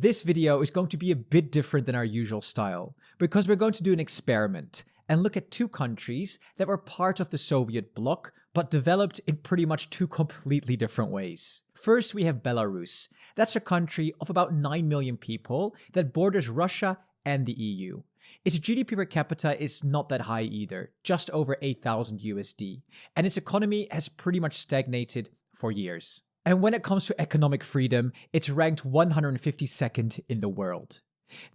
This video is going to be a bit different than our usual style, because we're going to do an experiment and look at two countries that were part of the Soviet bloc but developed in pretty much two completely different ways. First, we have Belarus. That's a country of about 9 million people that borders Russia and the EU. Its GDP per capita is not that high either, just over 8,000 USD, and its economy has pretty much stagnated for years. And when it comes to economic freedom, it's ranked 152nd in the world.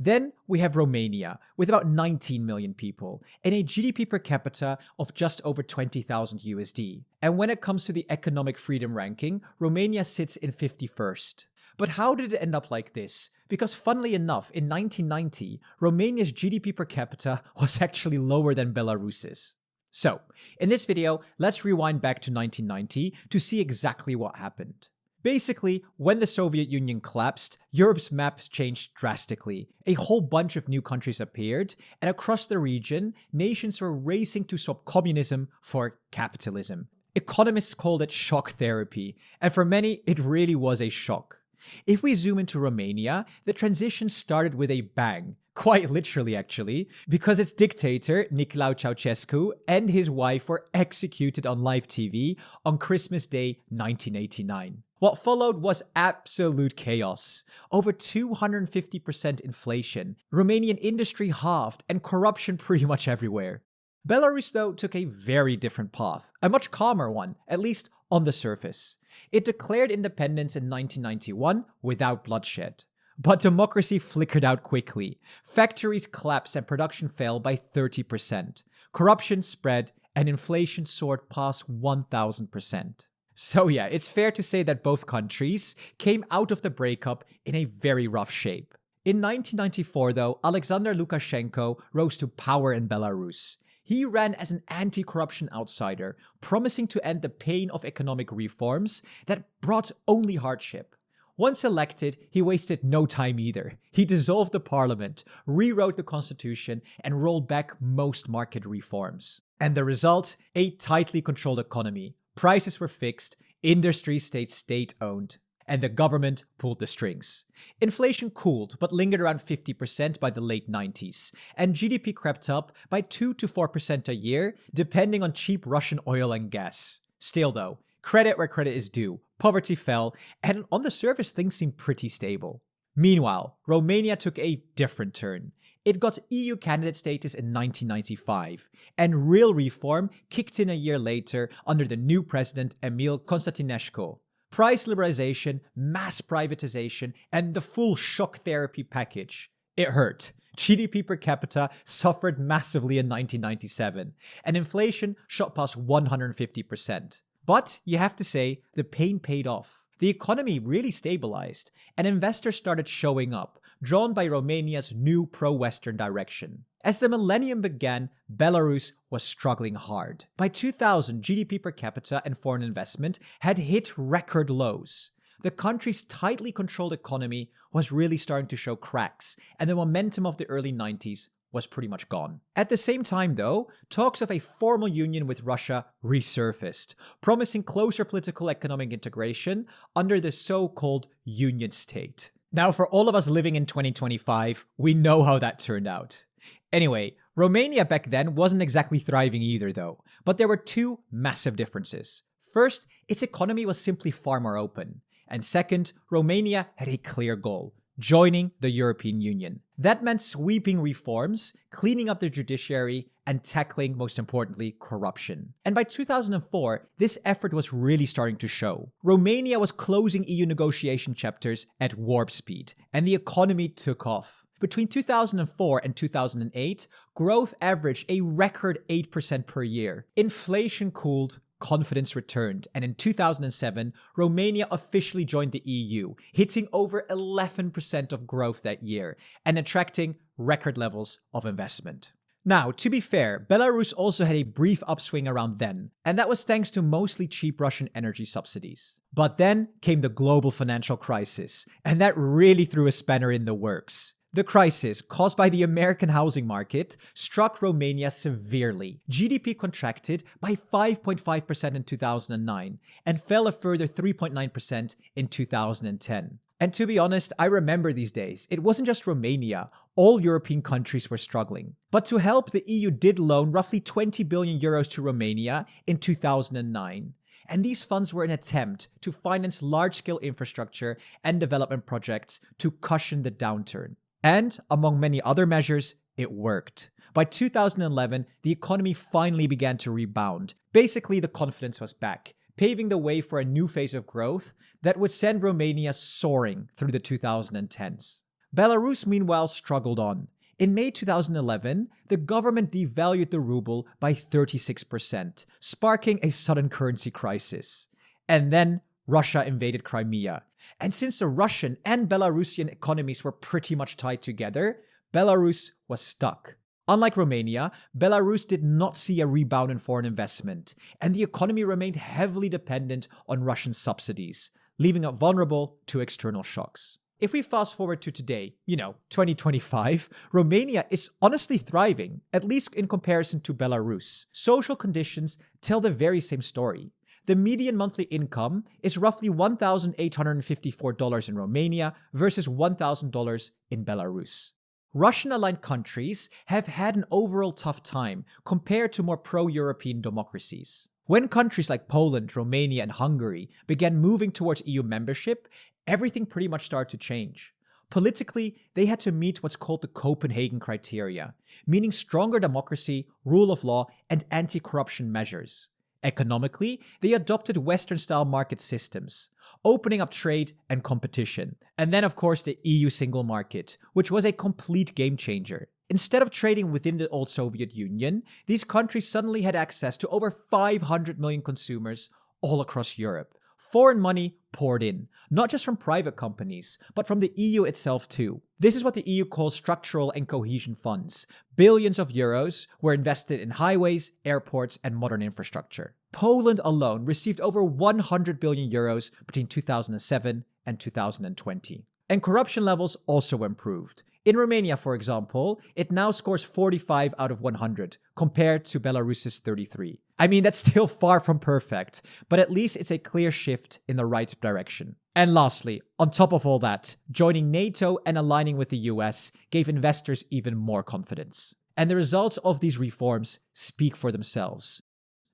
Then we have Romania, with about 19 million people, and a GDP per capita of just over 20,000 USD. And when it comes to the economic freedom ranking, Romania sits in 51st. But how did it end up like this? Because funnily enough, in 1990, Romania's GDP per capita was actually lower than Belarus's. So, in this video, let's rewind back to 1990 to see exactly what happened. Basically, when the Soviet Union collapsed, Europe's maps changed drastically. A whole bunch of new countries appeared, and across the region, nations were racing to swap communism for capitalism. Economists called it shock therapy, and for many, it really was a shock. If we zoom into Romania, the transition started with a bang. Quite literally, actually, because its dictator, Nicolae Ceausescu, and his wife were executed on live TV on Christmas Day 1989. What followed was absolute chaos. Over 250% inflation, Romanian industry halved, and corruption pretty much everywhere. Belarus, though, took a very different path, a much calmer one, at least on the surface. It declared independence in 1991 without bloodshed. But democracy flickered out quickly. Factories collapsed and production fell by 30%. Corruption spread and inflation soared past 1,000%. So yeah, it's fair to say that both countries came out of the breakup in a very rough shape. In 1994, though, Alexander Lukashenko rose to power in Belarus. He ran as an anti-corruption outsider, promising to end the pain of economic reforms that brought only hardship. Once elected, he wasted no time either. He dissolved the parliament, rewrote the constitution, and rolled back most market reforms. And the result? A tightly controlled economy. Prices were fixed, industry stayed state-owned, and the government pulled the strings. Inflation cooled, but lingered around 50% by the late 90s, and GDP crept up by 2 to 4% a year, depending on cheap Russian oil and gas. Still though, credit where credit is due. Poverty fell, and on the surface things seemed pretty stable. Meanwhile, Romania took a different turn. It got EU candidate status in 1995, and real reform kicked in a year later under the new president Emil Constantinescu. Price liberalization, mass privatization, and the full shock therapy package. It hurt. GDP per capita suffered massively in 1997, and inflation shot past 150%. But you have to say, the pain paid off. The economy really stabilized, and investors started showing up, drawn by Romania's new pro-Western direction. As the millennium began, Belarus was struggling hard. By 2000, GDP per capita and foreign investment had hit record lows. The country's tightly controlled economy was really starting to show cracks, and the momentum of the early 90s was pretty much gone. At the same time, though, talks of a formal union with Russia resurfaced, promising closer political economic integration under the so-called Union State. Now, for all of us living in 2025, we know how that turned out. Anyway, Romania back then wasn't exactly thriving either, though, but there were two massive differences. First, its economy was simply far more open. And second, Romania had a clear goal: joining the European Union. That meant sweeping reforms, cleaning up the judiciary, and tackling, most importantly, corruption. And by 2004, this effort was really starting to show. Romania was closing EU negotiation chapters at warp speed, and the economy took off. Between 2004 and 2008, growth averaged a record 8% per year. Inflation cooled, confidence returned, and in 2007, Romania officially joined the EU, hitting over 11% of growth that year and attracting record levels of investment. Now, to be fair, Belarus also had a brief upswing around then, and that was thanks to mostly cheap Russian energy subsidies. But then came the global financial crisis, and that really threw a spanner in the works. The crisis, caused by the American housing market, struck Romania severely. GDP contracted by 5.5% in 2009 and fell a further 3.9% in 2010. And to be honest, I remember these days. It wasn't just Romania. All European countries were struggling. But to help, the EU did loan roughly 20 billion euros to Romania in 2009. And these funds were an attempt to finance large-scale infrastructure and development projects to cushion the downturn. And, among many other measures, it worked. By 2011, the economy finally began to rebound. Basically, the confidence was back, paving the way for a new phase of growth that would send Romania soaring through the 2010s. Belarus, meanwhile, struggled on. In May 2011, the government devalued the ruble by 36%, sparking a sudden currency crisis. And then Russia invaded Crimea. And since the Russian and Belarusian economies were pretty much tied together, Belarus was stuck. Unlike Romania, Belarus did not see a rebound in foreign investment, and the economy remained heavily dependent on Russian subsidies, leaving it vulnerable to external shocks. If we fast forward to today, 2025, Romania is honestly thriving, at least in comparison to Belarus. Social conditions tell the very same story. The median monthly income is roughly $1,854 in Romania versus $1,000 in Belarus. Russian-aligned countries have had an overall tough time compared to more pro-European democracies. When countries like Poland, Romania, and Hungary began moving towards EU membership, everything pretty much started to change. Politically, they had to meet what's called the Copenhagen criteria, meaning stronger democracy, rule of law, and anti-corruption measures. Economically, they adopted Western-style market systems, opening up trade and competition. And then, of course, the EU single market, which was a complete game changer. Instead of trading within the old Soviet Union, these countries suddenly had access to over 500 million consumers all across Europe. Foreign money poured in, not just from private companies, but from the EU itself too. This is what the EU calls structural and cohesion funds. Billions of euros were invested in highways, airports, and modern infrastructure. Poland alone received over 100 billion euros between 2007 and 2020. And corruption levels also improved. In Romania, for example, it now scores 45 out of 100, compared to Belarus's 33. I mean, that's still far from perfect, but at least it's a clear shift in the right direction. And lastly, on top of all that, joining NATO and aligning with the US gave investors even more confidence. And the results of these reforms speak for themselves.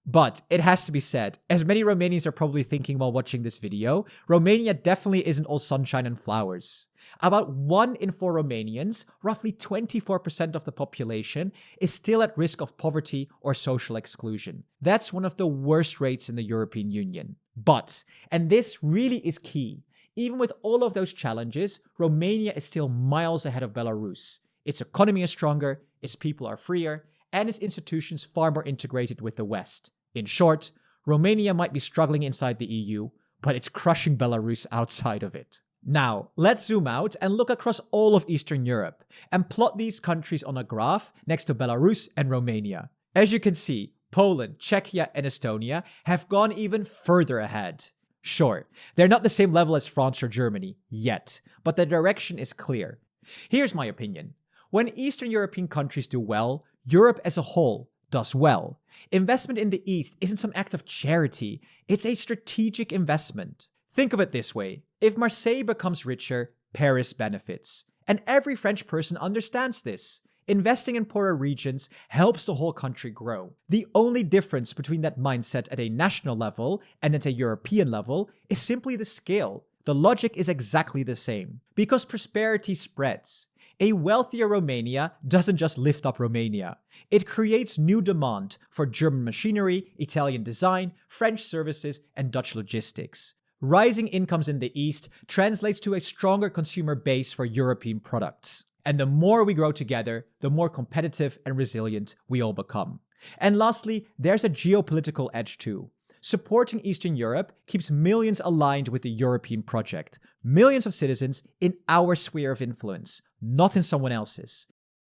But it has to be said, as many Romanians are probably thinking while watching this video, Romania definitely isn't all sunshine and flowers. About 1 in 4 Romanians, roughly 24% of the population, is still at risk of poverty or social exclusion. That's one of the worst rates in the European Union. But, and this really is key, even with all of those challenges, Romania is still miles ahead of Belarus. Its economy is stronger, its people are freer, and its institutions far more integrated with the West. In short, Romania might be struggling inside the EU, but it's crushing Belarus outside of it. Now, let's zoom out and look across all of Eastern Europe and plot these countries on a graph next to Belarus and Romania. As you can see, Poland, Czechia, and Estonia have gone even further ahead. Sure, they're not the same level as France or Germany yet, but the direction is clear. Here's my opinion. When Eastern European countries do well, Europe as a whole does well. Investment in the East isn't some act of charity, it's a strategic investment. Think of it this way. If Marseille becomes richer, Paris benefits. And every French person understands this. Investing in poorer regions helps the whole country grow. The only difference between that mindset at a national level and at a European level is simply the scale. The logic is exactly the same. Because prosperity spreads. A wealthier Romania doesn't just lift up Romania. It creates new demand for German machinery, Italian design, French services, and Dutch logistics. Rising incomes in the East translates to a stronger consumer base for European products. And the more we grow together, the more competitive and resilient we all become. And lastly, there's a geopolitical edge too. Supporting Eastern Europe keeps millions aligned with the European project. Millions of citizens in our sphere of influence, not in someone else's.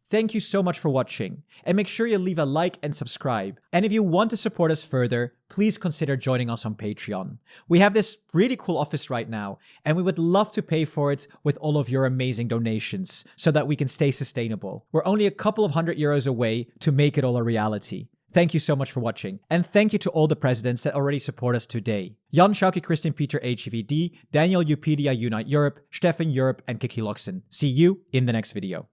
Thank you so much for watching, and make sure you leave a like and subscribe. And if you want to support us further, please consider joining us on Patreon. We have this really cool office right now, and we would love to pay for it with all of your amazing donations so that we can stay sustainable. We're only a couple of €100 away to make it all a reality. Thank you so much for watching. And thank you to all the presidents that already support us today. Jan Schauke, Christian Peter HVD, Daniel Upedia Unite Europe, Stefan Europe, and Kiki Loxen. See you in the next video.